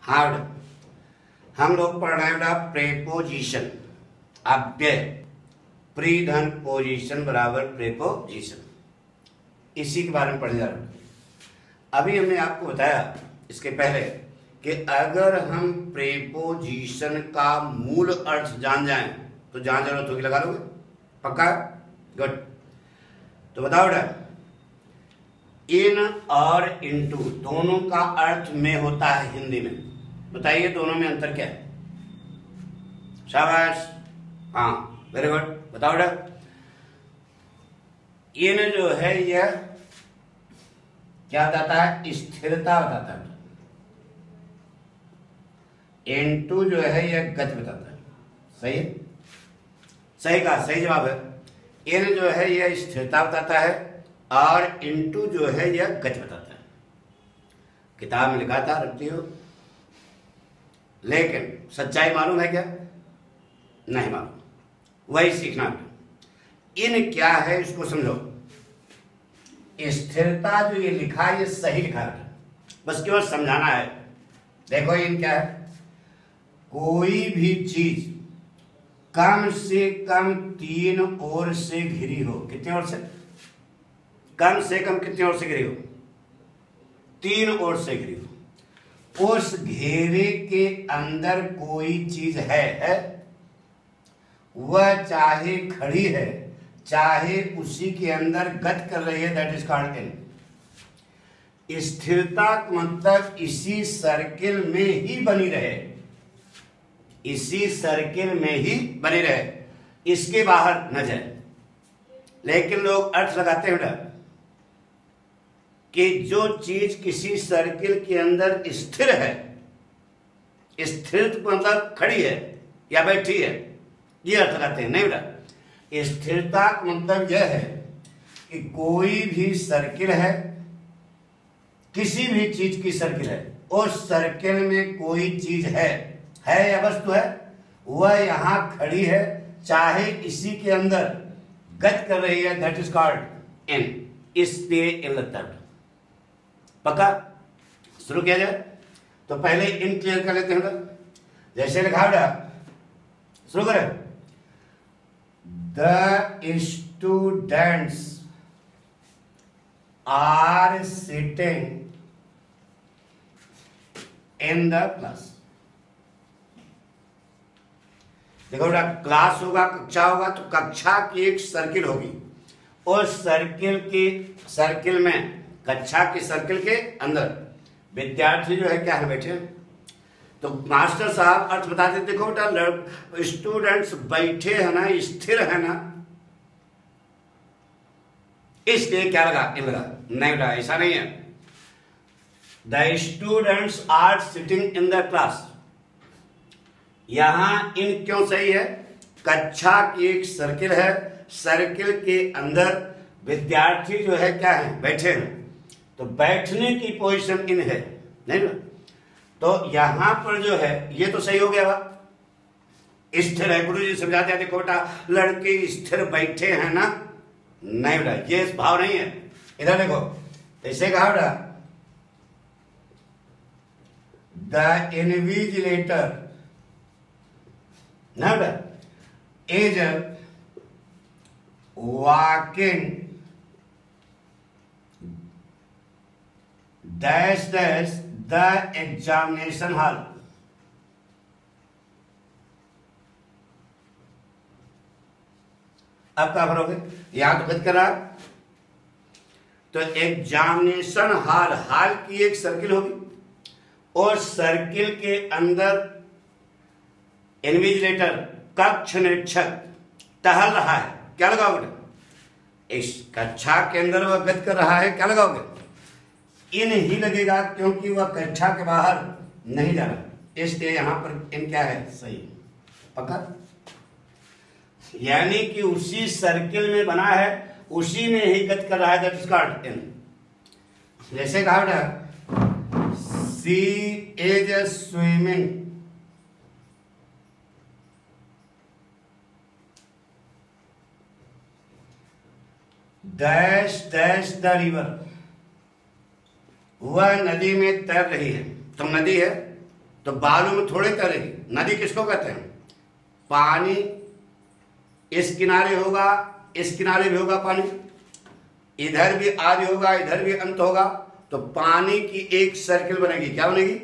Hard. हम लोग पढ़ रहे हैं प्रेपोजिशन, अव्यय, प्री धन पोजिशन बराबर प्रेपोजिशन, इसी के बारे में पढ़ने जा रहे हैं। अभी हमने आपको बताया इसके पहले कि अगर हम प्रेपोजिशन का मूल अर्थ जान जाएं तो जहां जरूरत होगी लगा लोगे, पक्का? गुड। तो बताओ बेटा, इन और इनटू दोनों का अर्थ में होता है हिंदी में, बताइए दोनों में अंतर क्या है? शाबाश, हाँ वेरी गुड। बताओ बेटा, इन जो है यह क्या बताता है? स्थिरता बताता है। इनटू जो है यह गति बताता है। सही है, सही कहा, सही जवाब है। इन जो है यह स्थिरता बताता है और इनटू जो है यह गति बताता है। किताब में लिखा था, रखती हो, लेकिन सच्चाई मालूम है क्या? नहीं मालूम। वही सीखना। इन क्या है इसको समझो। स्थिरता जो ये लिखा है ये सही लिखा है, बस केवल समझाना है। देखो इन क्या है? कोई भी चीज कम से कम 3 ओर से घिरी हो। कितने ओर से? कम से कम कितने ओर से घिरी हो? 3 ओर से घिरी हो। उस घेरे के अंदर कोई चीज है, वह चाहे खड़ी है चाहे उसी के अंदर गति कर रही है, दैट इज कॉल्ड इन। स्थिरता का मतलब इसी सर्किल में ही बनी रहे, इसी सर्किल में ही बनी रहे, इसके बाहर न जाए। लेकिन लोग अर्थ लगाते हैं कि जो चीज किसी सर्किल के अंदर स्थिर है, स्थिर मतलब खड़ी है या बैठी है, ये अर्थ लगाते हैं। नहीं बेटा, स्थिरता का मतलब यह है कि कोई भी सर्किल है, किसी भी चीज की सर्किल है, उस सर्किल में कोई चीज है या वस्तु है, वह यहां खड़ी है चाहे इसी के अंदर गति कर रही है, दैट इज कॉल्ड इन। इसलिए इन लगता है। पक्का? शुरू किया जाए तो पहले इन क्लियर कर लेते हैं। जैसे लिखा बेटा, शुरू करें। The students are sitting in the class। देखो बेटा, क्लास होगा, कक्षा होगा, तो कक्षा की एक सर्किल होगी, और सर्किल में, कक्षा की सर्किल के अंदर विद्यार्थी जो है क्या है? बैठे। तो मास्टर साहब अर्थ बताते, देखो बेटा स्टूडेंट्स बैठे है ना, स्थिर है ना, इसलिए क्या लगा? इन लगा। नहीं बेटा, ऐसा नहीं है। The students are sitting in the class, यहां इन क्यों सही है? कक्षा की एक सर्किल है, सर्किल के अंदर विद्यार्थी जो है क्या है? बैठे हैं, तो बैठने की पोजीशन इन है। नहीं ना? तो यहां पर जो है ये तो सही हो गया, स्थिर है। गुरु जी समझाते हैं, देखो बेटा लड़के स्थिर बैठे हैं ना। नहीं बेटा, ये भाव नहीं है। इधर देखो, ऐसे कहा बेटा, द इन्विजिलेटर ना बेटा is walking dash dash the examination hall. अब क्या करोगे? यहां तो गति कर रहा, तो एग्जामिनेशन हॉल, हॉल की एक सर्किल होगी, और सर्किल के अंदर इन्विजिलेटर, कक्ष निरीक्षक टहल रहा है। क्या लगाओगे? इस कक्षा के अंदर वह गति कर रहा है, क्या लगाओगे? इन ही लगेगा, क्योंकि वह कक्षा के बाहर नहीं जा रहा, इसलिए यहां पर इन क्या है? सही। पक्का? यानी कि उसी सर्किल में बना है, उसी में ही गति कर रहा है, दैट इज कॉल्ड इन। जैसे कहा बेटा, she is swimming dash dash the river, वह नदी में तैर रही है। तो नदी है तो बालू में थोड़े तैरेगी। नदी किसको कहते हैं? पानी इस किनारे होगा, इस किनारे भी होगा पानी, इधर भी आदि होगा, इधर भी अंत होगा, तो पानी की एक सर्किल बनेगी। क्या बनेगी?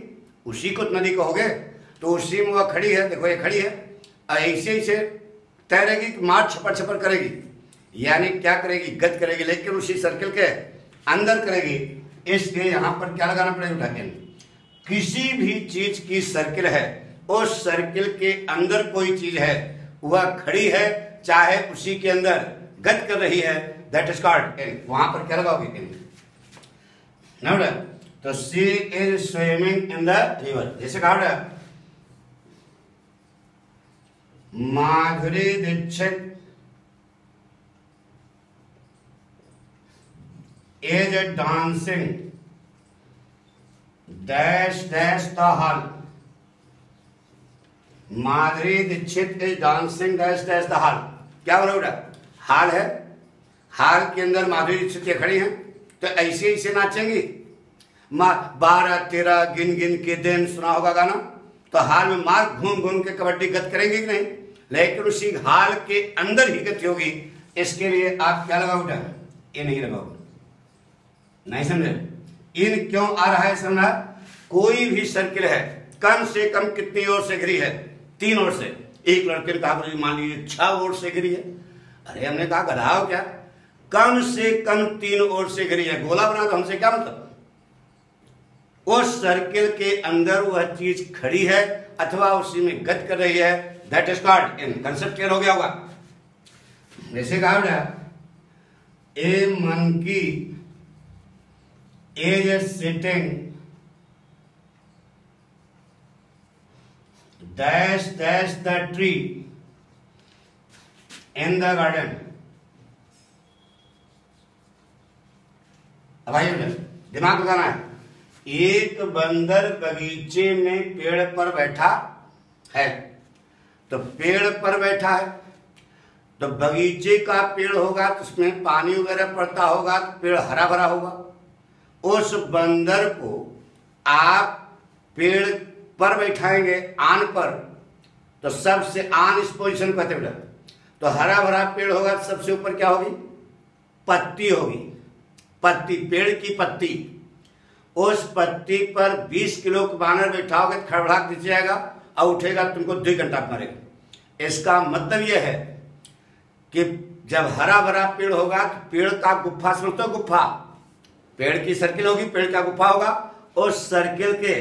उसी को नदी कहोगे। तो उसी में वह खड़ी है, देखो ये खड़ी है, ऐसे ऐसे तैरेगी, मार छपर छपर करेगी, यानी क्या करेगी? गति करेगी, लेकिन उसी सर्किल के अंदर करेगी। इसलिए यहां पर क्या लगाना पड़ेगा? किसी भी चीज की सर्किल है, उस सर्किल के अंदर कोई चीज है, वह खड़ी है, चाहे उसी के अंदर गति कर रही है, दैट इज कॉल्ड इन। वहां पर क्या लगाओगे? इन। तो she is swimming in the river. जैसे कहा Madhuri Dixit is dancing dash dash the hall। Madhuri Dixit is dancing dash dash the hall. क्या बोला बेटा? हॉल है, हॉल के अंदर माधुरी दीक्षित ये खड़ी हैं, तो ऐसे ऐसे नाचेंगी। 12-13 गिन गिन के दिन सुना होगा गाना। तो हॉल में मार घूम घूम के कबड्डी गत करेंगे कि नहीं? लेकिन उसी हॉल के अंदर ही गति होगी। इसके लिए आप क्या लगाओ बेटा? ये नहीं लगाओ। नहीं समझे? इन क्यों आ रहा है? समझा? कोई भी सर्किल है, कम से कम कितनी ओर से घिरी है? 3 ओर से। एक लड़के ने कहा मान लीजिए 6 ओर से घिरी है। अरे हमने कहा गधा हो क्या? कम से कम 3 ओर से घिरी है। गोला बना तो हमसे क्या मतलब? उस सर्किल के अंदर वह चीज खड़ी है अथवा उसी में गति कर रही है, that is called in. Concept clear हो गया होगा? जैसे कहा बेटा ए monkey is sitting dash dash the tree in the garden। अब आइए दिमाग लगाना है। एक बंदर बगीचे में पेड़ पर बैठा है। तो पेड़ पर बैठा है, तो बगीचे का पेड़ होगा तो उसमें पानी वगैरह पड़ता होगा, तो पेड़ हरा भरा होगा। उस बंदर को आप पेड़ पर बैठाएंगे आन पर, तो सबसे आन इस पोजीशन को कहते हैं। तो हरा भरा पेड़ होगा, सबसे ऊपर क्या होगी? पत्ती होगी। पत्ती, पेड़ की पत्ती। उस पत्ती पर 20 किलो का बानर बैठाओगे तो खड़बड़ाहट नीचे जाएगा और उठेगा, तुमको 2 घंटा मारेगा। इसका मतलब यह है कि जब हरा भरा पेड़ होगा तो पेड़ का गुफा, समझते हो? गुफा, पेड़ की सर्किल होगी, पेड़ का गुफा होगा, उस सर्किल के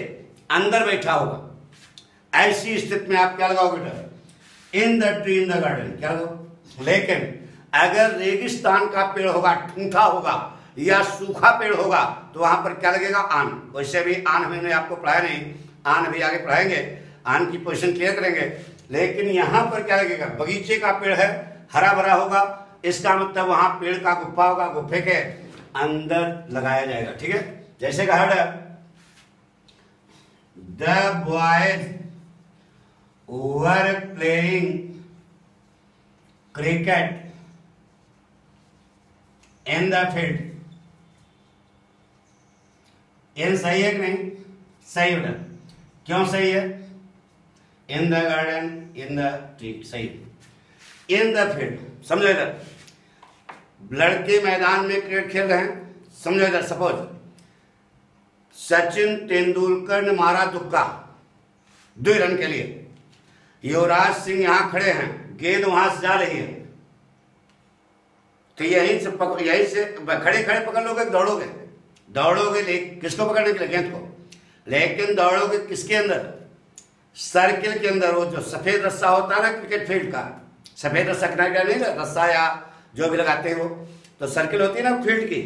अंदर बैठा होगा। ऐसी स्थिति में आप क्या लगाओगे बेटा? इन the tree in the garden. क्या लगाओ? लेकिन अगर रेगिस्तान का पेड़ होगा, ठूंठा होगा या सूखा पेड़ होगा, तो वहां पर क्या लगेगा? आन। वैसे भी आन मैंने आपको पढ़ाया नहीं, आन भी आगे पढ़ाएंगे, आन की पोजीशन क्लियर करेंगे। लेकिन यहां पर क्या लगेगा? बगीचे का पेड़ है, हरा भरा होगा, इसका मतलब वहां पेड़ का गुफा होगा, गुफे के अंदर लगाया जाएगा। ठीक है? जैसे कहा the boys were playing cricket in the field. In सही है कि नहीं? सही बेटा। क्यों सही है? In the garden, in the tree, सही। इन द फील्ड समझो इधर, लड़के मैदान में क्रिकेट खेल रहे हैं, समझो इधर। सपोज सचिन तेंदुलकर ने मारा तुक्का 2 रन के लिए, युवराज सिंह यहां खड़े हैं, गेंद वहां से जा रही है, तो यहीं से खड़े खड़े पकड़ लोगे, दौड़ोगे? दौड़ोगे किसको पकड़ने के लिए? गेंद को। लेकिन दौड़ोगे किसके अंदर? सर्किल के अंदर। वो जो सफेद रस्सा होता है ना क्रिकेट फील्ड का, सफेद रस्सा किनारे नहीं, रस्सा या जो भी लगाते हैं वो, तो सर्किल होती है ना फील्ड की,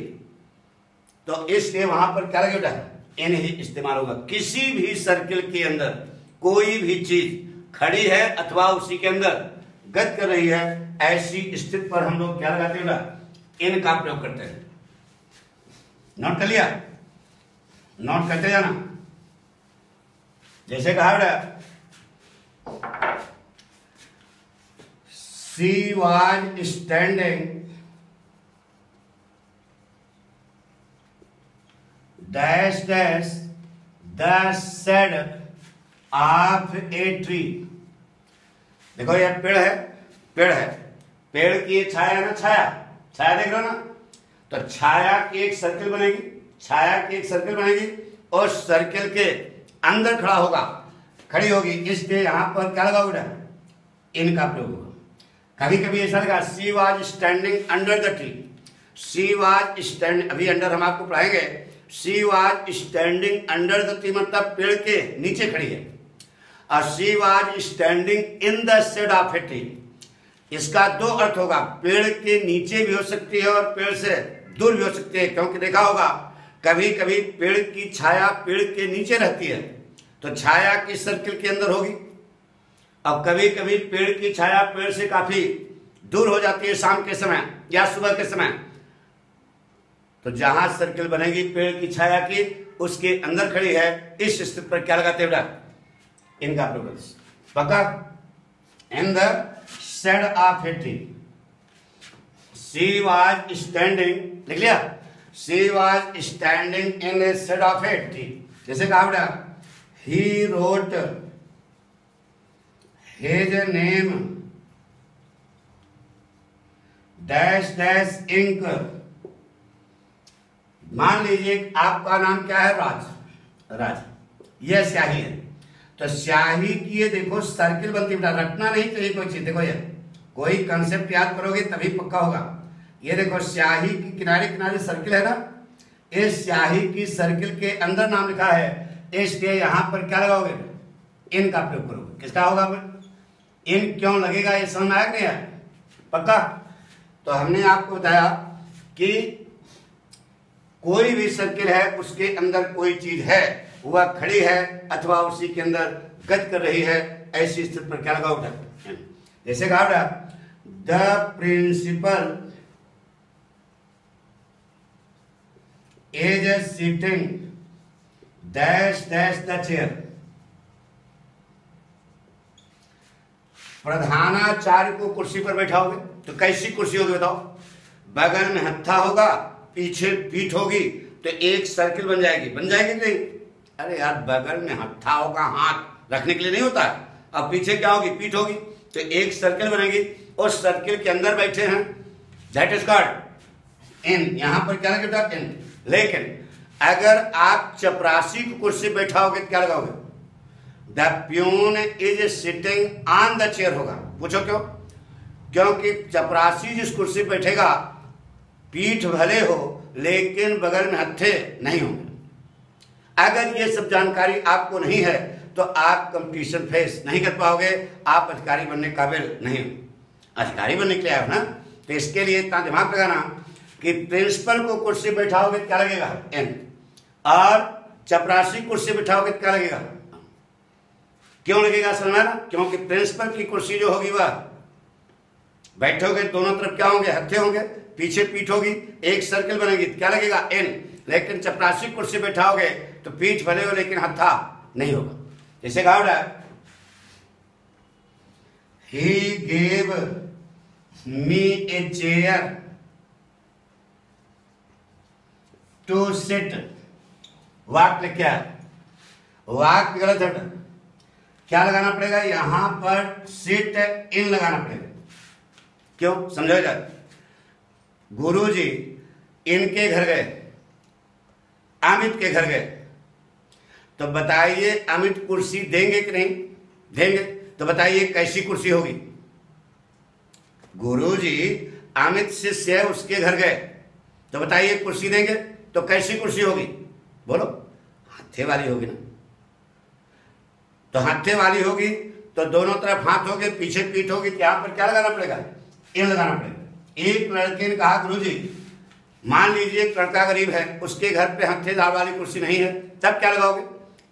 तो इसलिए वहां पर क्या लगेगा? इन ही इस्तेमाल होगा। किसी भी सर्किल के अंदर कोई भी चीज खड़ी है अथवा उसी के अंदर गति कर रही है, ऐसी स्थिति पर हम लोग क्या लगाते हैं? इन का प्रयोग करते हैं। नोट कर लिया? नोट करते जाना। जैसे कहा she was standing dash dash the shed of a tree. देखो ये पेड़ है, पेड़ है, पेड़ की ये छाया है ना, छाया, छाया देख रहे हो ना। तो छाया की एक सर्किल बनेगी, छाया की एक सर्किल बनेगी और सर्किल के अंदर खड़ा होगा, खड़ी होगी, इसके यहां पर क्या लगा हुआ है, इनका प्रयोग होगा। कभी कभी ऐसा लगा she was standing under the tree, she was stand, अभी अंडर हम आपको पढ़ाएंगे, she was standing under the tree मतलब पेड़ के नीचे खड़ी है, और she was standing in the shade of a tree. इसका दो अर्थ होगा, पेड़ के नीचे भी हो सकती है और पेड़ से दूर भी हो सकती है, क्योंकि देखा होगा कभी कभी पेड़ की छाया पेड़ के नीचे रहती है तो छाया की सर्किल के अंदर होगी, और कभी कभी पेड़ की छाया पेड़ से काफी दूर हो जाती है शाम के समय या सुबह के समय। तो जहां सर्किल बनेगी पेड़ की छाया की, उसके अंदर खड़ी है, इस स्थिति पर क्या लगाते बेटा, इनका प्रयोग पक्का। In the shade of a tree, she was standing, लिख लिया, she was standing in a shade of a tree. जैसे कहा बेटा, he wrote his name dash dash ink. मान लीजिए आपका नाम क्या है, राज, राज, यह स्याही है, तो स्याही की ये देखो सर्किल बनती बेटा, रटना नहीं चाहिए कोई चीज। देखो ये कोई कंसेप्ट याद करोगे तभी पक्का होगा। ये देखो स्याही की किनारे किनारे सर्किल है ना, इस स्याही की सर्किल के अंदर नाम लिखा है, इसलिए यहां पर क्या लगाओगे, इन का प्रयोग करोगे। किसका होगा, इन क्यों लगेगा, ये समझ में आया नहीं है, पक्का। तो हमने आपको बताया कि कोई भी सर्किल है उसके अंदर कोई चीज है, वह खड़ी है अथवा उसी के अंदर गति कर रही है, ऐसी स्थिति पर क्या लगा उठा। जैसे कहा the principal is sitting dash dash the chair. प्रधानाचार्य को कुर्सी पर बैठाओगे तो कैसी कुर्सी होगी बताओ, बगल में हत्था होगा, पीछे पीठ होगी, तो एक सर्किल बन जाएगी, बन जाएगी नहीं। अरे यार बगल में हत्था होगा, हाथ रखने के लिए नहीं होता है, अब पीछे क्या होगी, पीठ होगी, तो एक सर्किल बनेगी और सर्किल के अंदर बैठे हैं, दैट इज कॉल्ड इन। यहां पर क्या लगेगा, इन। लेकिन अगर आप चपरासी की कुर्सी बैठाओगे तो क्या लगाओगे, the peon is sitting on the chair होगा। पूछो क्यों, क्योंकि चपरासी जिस कुर्सी बैठेगा पीठ भले हो लेकिन बगल में हत्थे नहीं होंगे। अगर ये सब जानकारी आपको नहीं है तो आप कंपटीशन फेस नहीं कर पाओगे, आप अधिकारी बनने काबिल नहीं हो। अधिकारी बनने के लिए आए हो ना, तो इसके लिए इतना दिमाग लगाना कि प्रिंसिपल को कुर्सी बैठाओगे क्या लगेगा, एन, और चपरासी कुर्सी बैठाओगे क्या लगेगा, क्यों लगेगा समझना ना, क्योंकि प्रिंसिपल की कुर्सी जो होगी वह बैठोगे दोनों तरफ क्या होंगे, हत्थे होंगे, पीछे पीठ होगी, एक सर्किल बनेगी, क्या लगेगा, एन। लेकिन चपरासी कुर्सी बैठाओगे तो पीठ भले हो लेकिन हत्था नहीं होगा। जैसे कहा he gave me a chair to sit. वाक्य क्या है, वाक्य गलत है, क्या लगाना पड़ेगा, यहां पर सिट इन लगाना पड़ेगा। क्यों, समझाएगा। गुरुजी इनके घर गए, अमित के घर गए, तो बताइए अमित कुर्सी देंगे कि नहीं देंगे, तो बताइए कैसी कुर्सी होगी। गुरुजी अमित शिष्य है उसके घर गए, तो बताइए कुर्सी देंगे तो कैसी कुर्सी होगी, बोलो, हत्थे वाली होगी ना। तो हत्थे वाली होगी तो दोनों तरफ हाथ होंगे, पीछे पीठ होगी, तो यहां पर क्या लगाना पड़ेगा, इन लगाना पड़ेगा। एक लड़के ने कहा गुरुजी मान लीजिए एक लड़का गरीब है, उसके घर पे हत्थेदार वाली कुर्सी नहीं है, तब क्या लगाओगे,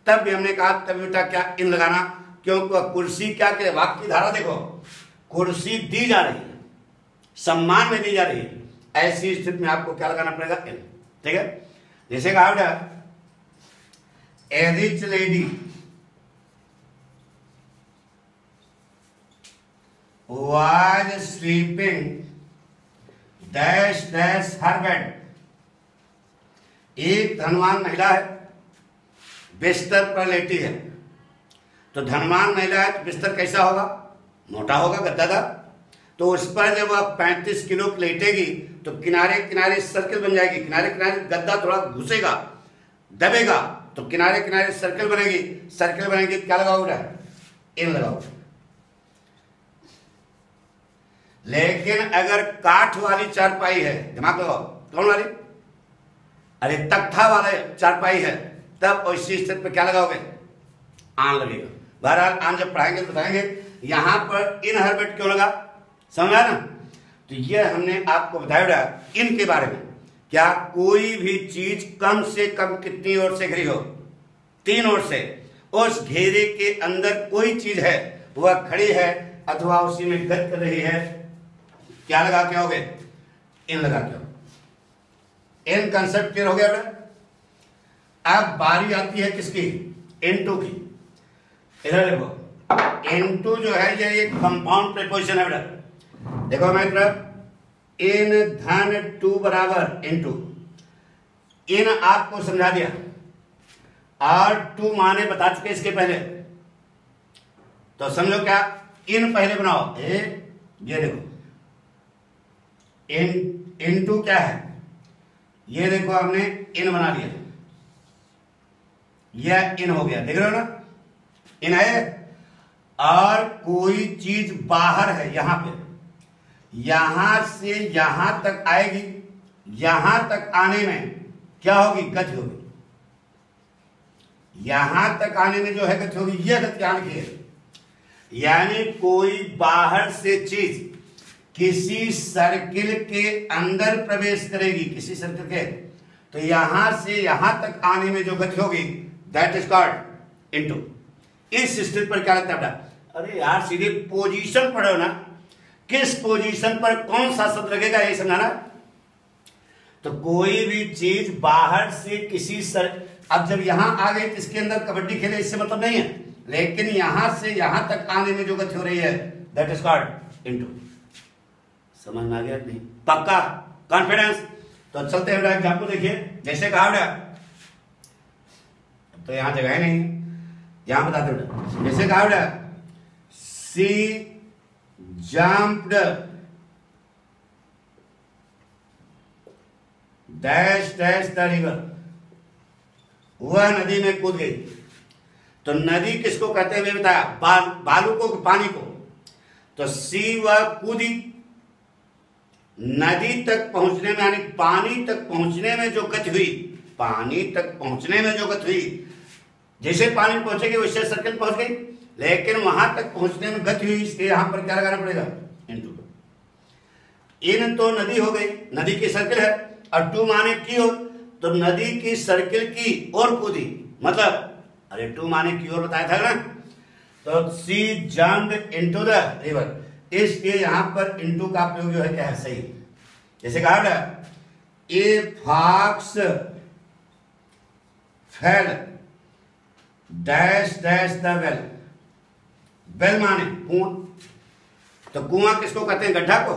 तब भी हमने कहा तब बेटा क्या इन लगाना, क्योंकि कुर्सी क्या करे, वाक्य की धारा देखो, कुर्सी दी जा रही है, सम्मान में दी जा रही है, ऐसी स्थिति में आपको क्या लगाना पड़ेगा, इन। ठीक है। जैसे कहा बेटा a rich lady was sleeping dash dash her bed। एक धनवान महिला है, बिस्तर पर लेटी है, तो धनवान महिला है तो बिस्तर कैसा होगा? मोटा होगा, गद्दादार। तो उस पर जब वह 35 किलो लेटेगी तो किनारे किनारे सर्कल बन जाएगी, किनारे किनारे गद्दा थोड़ा घुसेगा, दबेगा, तो किनारे किनारे सर्कल बनेगी। सर्कल बनेगी क्या लगाओ बेटा? इन लगाओ। लेकिन अगर काठ वाली चारपाई है, दिमाग लगाओ, कौन वाली? अरे तख्ता वाले चारपाई है, तब उसी स्थिति पर क्या लगाओगे? आन लगेगा। बहरहाल आन जब पढ़ाएंगे तो बताएंगे। यहां पर इन हर्बेट क्यों लगा, समझा ना? तो ये हमने आपको बताया इनके बारे में। क्या कोई भी चीज कम से कम कितनी ओर से घिरी हो? 3 ओर से। उस घेरे के अंदर कोई चीज है, वह खड़ी है अथवा उसी में गति कर रही है, क्या लगा के होगे? इन लगा के हो। इन कंसेप्ट क्लियर हो गया बेटा? अब बारी आती है किसकी? इनटू की। इधर देखो, इनटू जो है ये एक कंपाउंड प्रीपोजिशन है बेटा। देखो मैं तरफ इन धन टू बराबर इनटू। इन आपको समझा दिया और टू माने बता चुके इसके पहले, तो समझो क्या? इन पहले बनाओ। ये देखो इनटू क्या है? ये देखो हमने इन बना लिया, यह इन हो गया, देख रहे हो ना? इन है। और कोई चीज बाहर है, यहां पे, यहां से यहां तक आएगी, यहां तक आने में क्या होगी? गति होगी। यहां तक आने में जो है गति होगी, यह गति आने की है। यानी कोई बाहर से चीज किसी सर्किल के अंदर प्रवेश करेगी, किसी सर्किल के, तो यहां से यहां तक आने में जो गति होगी, दैट इज कॉल्ड इनटू। इस स्थिति पर क्या लगता है बेटा? अरे यार सीधे पोजीशन पढ़ो ना, किस पोजीशन पर कौन सा शब्द लगेगा ये समझाना। तो कोई भी चीज बाहर से किसी अब जब यहां आ गई तो इसके अंदर कबड्डी खेले इससे मतलब नहीं है, लेकिन यहां से यहां तक आने में जो गति हो रही है, दैट इज कॉल्ड इनटू। समझ में आ गया नहीं? पक्का कॉन्फिडेंस? तो चलते हैं बेटा एग्जाम्पल देखिए। जैसे कहा बेटा, तो यहां जगह नहीं, यहां बताते बेटा। जैसे कहा बेटा, सी jumped dash dash the river, वह नदी में कूद गई। तो नदी किसको कहते हैं बताया? बालू को, पानी को। तो सी वह कूदी, नदी तक पहुंचने में यानी पानी तक पहुंचने में जो गति हुई, पानी तक पहुंचने में जो गति हुई, जैसे पानी पहुंचेगी वैसे सर्कल पहुंच गई, लेकिन वहां तक पहुंचने में गति हुई, इसलिए यहां पर क्या लगाना पड़ेगा? इनटू। इन तो नदी हो गई, नदी की सर्किल है, और टू माने की ओर, तो नदी की सर्किल की ओर कूदी, मतलब अरे टू माने की ओर बताया था ना। तो सी जम्प्ड इनटू द रिवर, इसलिए यहां पर इनटू का प्रयोग जो है क्या है? सही। जैसे कहा ना, a fox fell dash dash the well. Well माने कुआं, तो कुआं किसको कहते हैं? गड्ढा को।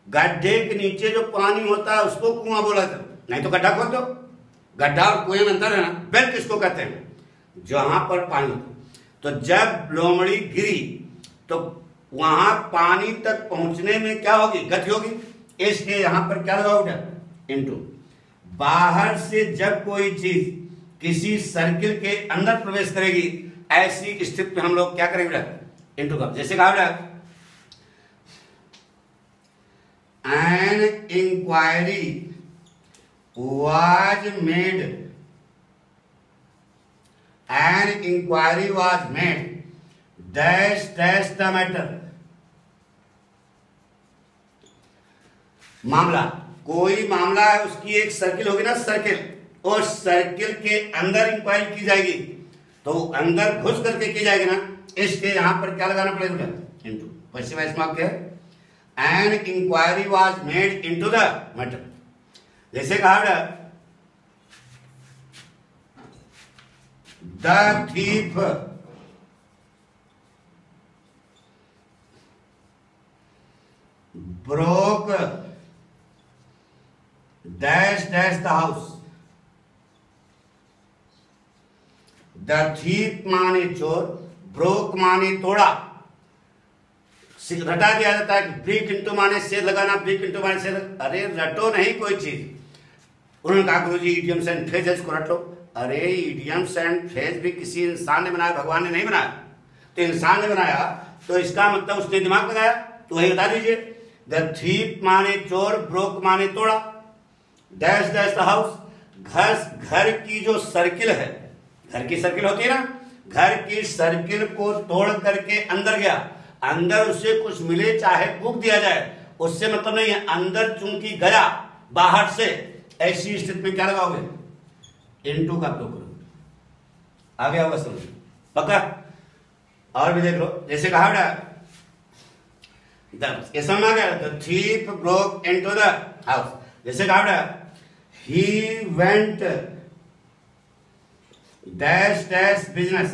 गड्ढे के नीचे जो पानी होता है उसको कुआं बोला था, नहीं तो गड्ढा खोद दो। गड्ढा और कुएं में अंतर है ना। वेल किसको कहते हैं? जहां पर पानी होता। तो जब लोमड़ी गिरी तो वहां पानी तक पहुंचने में क्या होगी? गति होगी, इसलिए यहां पर क्या लगा उठा? इनटू। बाहर से जब कोई चीज किसी सर्किल के अंदर प्रवेश करेगी, ऐसी स्थिति में हम लोग क्या करेंगे? इनटू का। जैसे कहा an inquiry was made, an inquiry was made dash dash the matter। मामला, कोई मामला है, उसकी एक सर्किल होगी ना, सर्किल, और सर्किल के अंदर इंक्वायरी की जाएगी, तो अंदर घुस करके की जाएगी ना, इसलिए यहां पर क्या लगाना पड़ेगा? इनटू। पश्चिम वाक्य है, an inquiry was made into the matter. जैसे कहा the thief broke dash dash the house. The thief माने चोर, ब्रोक माने तोड़ा, रटा दिया जाता है कि ब्रेक इंटू माने से लगाना, ब्रेक इंटू माने से अरे रटो नहीं कोई चीज। उन्होंने कहा गुरुजी इडियम्स एंड फ्रेजेस को रटो। अरे इडियम्स एंड फ्रेज भी किसी इंसान ने बनाया, भगवान ने नहीं बनाया। तो इंसान ने बनाया तो इसका मतलब उसने दिमाग लगाया, तो वही बता दीजिए। द थीप माने चोर, ब्रोक माने तोड़ा, डैश डैश द हाउस, घर की जो सर्किल है, घर की सर्किल होती है ना, घर की सर्किल को तोड़ करके अंदर गया, अंदर उससे कुछ मिले चाहे फूंक दिया जाए उससे मतलब नहीं है, अंदर चूंकि गया बाहर से, ऐसी स्थिति में क्या लगाओगे? इनटू का प्रयोग करोगे। आगे होगा समझ पक्का। और भी देख लो, जैसे कहा ये समझ आ गया, the thief broke into the house. जैसे कहा he went dash dash business,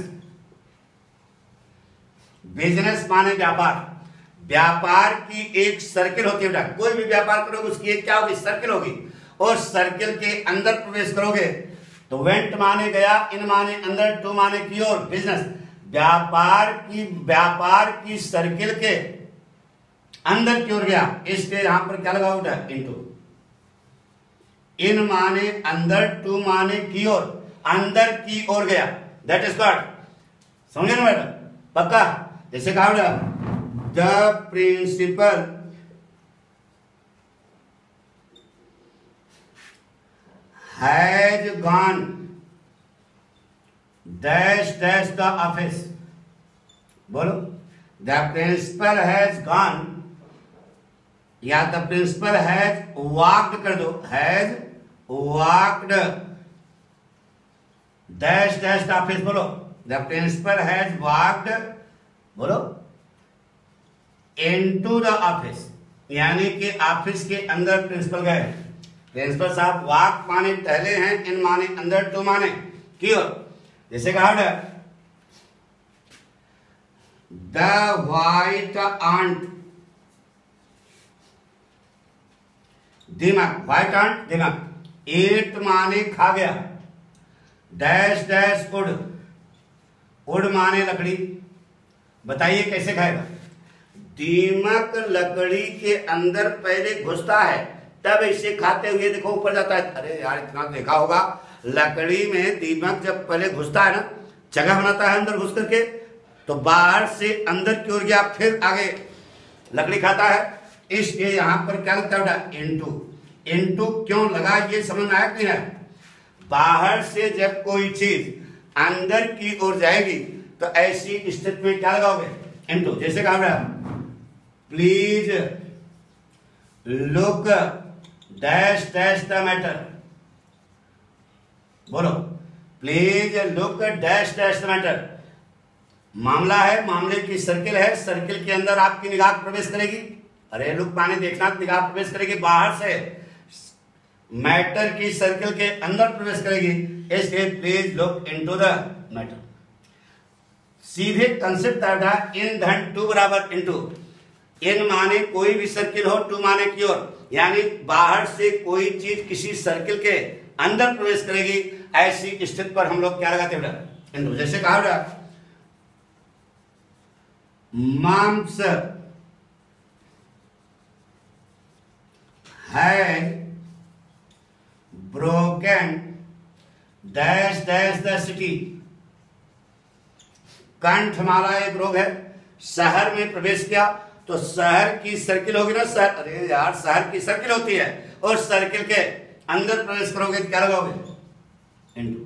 business माने व्यापार, व्यापार की एक सर्किल होती है बेटा, कोई भी व्यापार करोगे उसकी एक क्या होगी? सर्किल होगी, और सर्किल के अंदर प्रवेश करोगे तो वेंट माने गया, इन माने अंदर, टू माने की ओर, बिजनेस व्यापार की सर्किल के अंदर की ओर गया, इसलिए यहां पर क्या लगा बेटा? इनटू। इन माने अंदर, टू माने की ओर, अंदर की ओर गया, दैट इज गॉड। समझे ना बेटा? पक्का। जैसे कहा बेटा the principal has gone dash dash the office. बोलो, द प्रिंसिपल हैज गॉन, या द प्रिंसिपल हैज वॉक्ड कर दो, has walked dash dash the office. बोलो, द प्रिंसिपल हैज वॉक्ड, बोलो, इनटू द ऑफिस, यानी कि ऑफिस के अंदर प्रिंसिपल गए। प्रिंसिपल साहब वॉक माने टहले हैं, इन माने अंदर, टू माने की ओर। जैसे कहा द व्हाइट आंट, दिमाग, व्हाइट आंट दिमाग, एट माने खा गया, डैश डैश उड़, उड़ माने लकड़ी। बताइए कैसे खाएगा? दीमक लकड़ी के अंदर पहले घुसता है, तब इसे खाते हुए देखो ऊपर जाता है। अरे यार इतना देखा होगा, लकड़ी में दीमक जब पहले घुसता है ना, जगह बनाता है अंदर घुस करके, तो बाहर से अंदर की ओर गया, फिर आगे लकड़ी खाता है। इसलिए यहां पर क्या लगता है? इनटू। इनटू क्यों लगा ये समझ में आया कि नहीं? बाहर से जब कोई चीज अंदर की ओर जाएगी तो ऐसी स्थिति में क्या लगाओगे? इनटू। जैसे कहा please look dash dash the matter. बोलो, please look dash dash the matter. मामला है, मामले की सर्किल है, सर्किल के अंदर आपकी निगाह प्रवेश करेगी। अरे लुक माने देखना, निगाह प्रवेश करेगी, बाहर से मैटर की सर्किल के अंदर प्रवेश करेगी, इसलिए please look into the matter. सीधे कंसेप्ट आएगा इन धन टू बराबर इनटू। इन माने कोई भी सर्किल हो, टू माने की ओर, यानी बाहर से कोई चीज किसी सर्किल के अंदर प्रवेश करेगी, ऐसी स्थिति पर हम लोग क्या लगाते हैं बेटा? इनटू। जैसे कहा बेटा mumps has broken dash dash the city. कंठमाला एक रोग है, शहर में प्रवेश किया तो शहर की सर्किल होगी ना, शहर, अरे यार शहर की सर्किल होती है, और सर्किल के अंदर प्रवेश करोगे तो क्या लगाओगे? इनटू।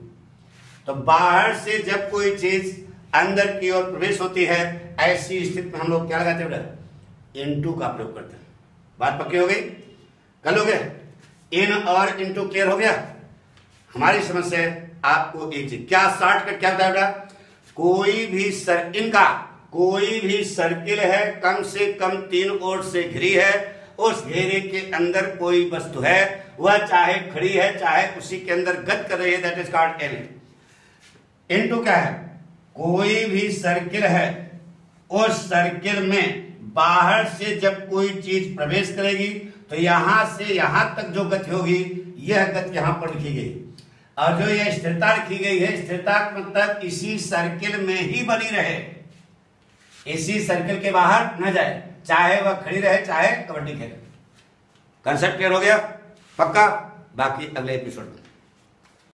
तो बाहर से जब कोई चीज अंदर की ओर प्रवेश होती है, ऐसी स्थिति में हम लोग क्या लगाते हैं बेटा? इनटू का प्रयोग करते हैं। बात पक्की हो गई? कल हो गया? इन और इनटू क्लियर हो गया? हमारी समझ से आपको एक चीज क्या शॉर्टकट क्या होता है बेटा? कोई भी इनका कोई भी सर्किल है, कम से कम 3 ओर से घिरी है, उस घेरे के अंदर कोई वस्तु है, वह चाहे खड़ी है चाहे उसी के अंदर गति कर रही है, that is called an. Into क्या है? कोई भी सर्किल है, उस सर्किल में बाहर से जब कोई चीज प्रवेश करेगी तो यहां से यहां तक जो गति होगी, यह गति यहां पर लिखी गई। और जो ये स्थिरता लिखी गई है, स्थिरता मतलब इसी सर्किल में ही बनी रहे, इसी सर्किल के बाहर न जाए, चाहे वह खड़ी रहे चाहे कबड्डी खेले। कंसेप्ट क्लियर हो गया? पक्का? बाकी अगले एपिसोड में।